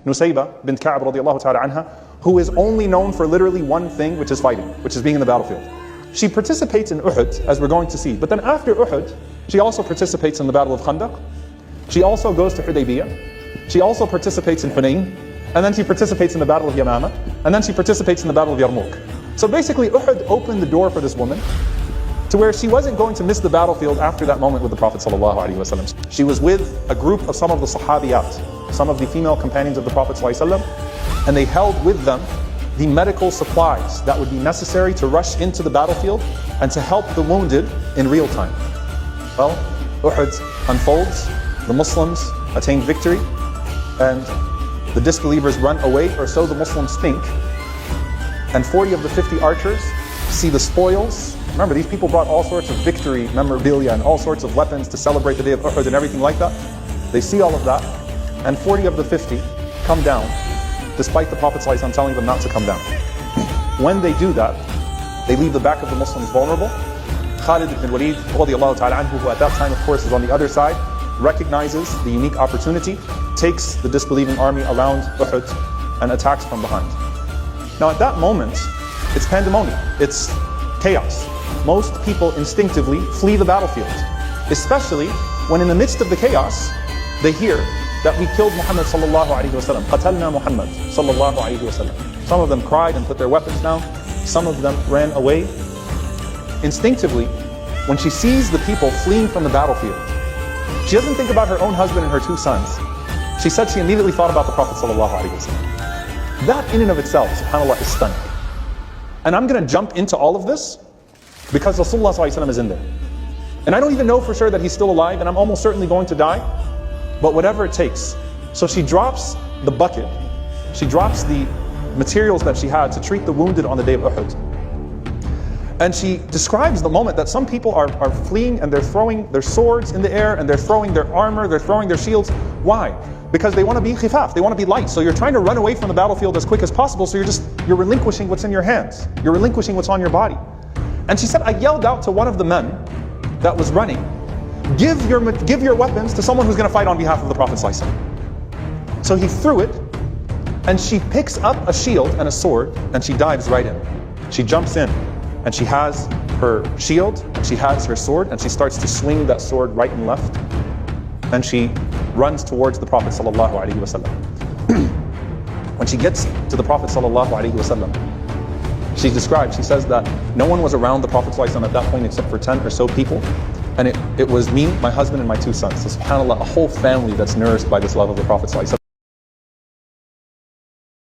Nusaybah bint radiallahu ta'ala anha, who is only known for literally one thing, which is fighting, which is being in the battlefield. She participates in Uhud, as we're going to see. But then after Uhud, she also participates in the Battle of Khandaq. She also goes to Hudaybiyah. She also participates in Hunayn. And then she participates in the Battle of Yamama. And then she participates in the Battle of Yarmouk. So basically, Uhud opened the door for this woman to where she wasn't going to miss the battlefield after that moment with the Prophet ﷺ. She was with a group of some of the Sahabiyat, some of the female companions of the Prophet ﷺ, and they held with them the medical supplies that would be necessary to rush into the battlefield and to help the wounded in real time. Well, Uhud unfolds, the Muslims attain victory, and the disbelievers run away, or so the Muslims think. And 40 of the 50 archers see the spoils. Remember, these people brought all sorts of victory memorabilia and all sorts of weapons to celebrate the day of Uhud and everything like that. They see all of that, and 40 of the 50 come down, despite the Prophet ﷺ telling them not to come down. When they do that, they leave the back of the Muslims vulnerable. Khalid ibn Walid, radiallahu ta'ala anhu, who at that time of course is on the other side, recognizes the unique opportunity, takes the disbelieving army around Uhud and attacks from behind. Now at that moment, it's pandemonium, it's chaos. Most people instinctively flee the battlefield, especially when in the midst of the chaos, they hear that we killed Muhammad sallallahu alayhi wa sallam. Qatalna Muhammad sallallahu alayhi wa sallam. Some of them cried and put their weapons down. Some of them ran away. Instinctively, when she sees the people fleeing from the battlefield, she doesn't think about her own husband and her two sons. She said she immediately thought about the Prophet sallallahu alayhi wa sallam. That in and of itself, subhanAllah, is stunning. And I'm going to jump into all of this because Rasulullah sallallahu alayhi wa sallam is in there. And I don't even know for sure that he's still alive, and I'm almost certainly going to die. But whatever it takes. So she drops the bucket, she drops the materials that she had to treat the wounded on the day of Uhud. And she describes the moment that some people are fleeing and they're throwing their swords in the air and they're throwing their armor, they're throwing their shields. Why? Because they want to be khifaf, they want to be light. So you're trying to run away from the battlefield as quick as possible, so you're relinquishing what's in your hands. You're relinquishing what's on your body. And she said, I yelled out to one of the men that was running, Give your weapons to someone who's going to fight on behalf of the Prophet ﷺ. So he threw it, and she picks up a shield and a sword, and she dives right in. She jumps in, and she has her shield, and she has her sword, and she starts to swing that sword right and left, and she runs towards the Prophet ﷺ. When she gets to the Prophet ﷺ, she describes, she says that no one was around the Prophet ﷺ at that point except for 10 or so people. And it was me, my husband, and my two sons. So subhanAllah, a whole family that's nourished by this love of the Prophet ﷺ.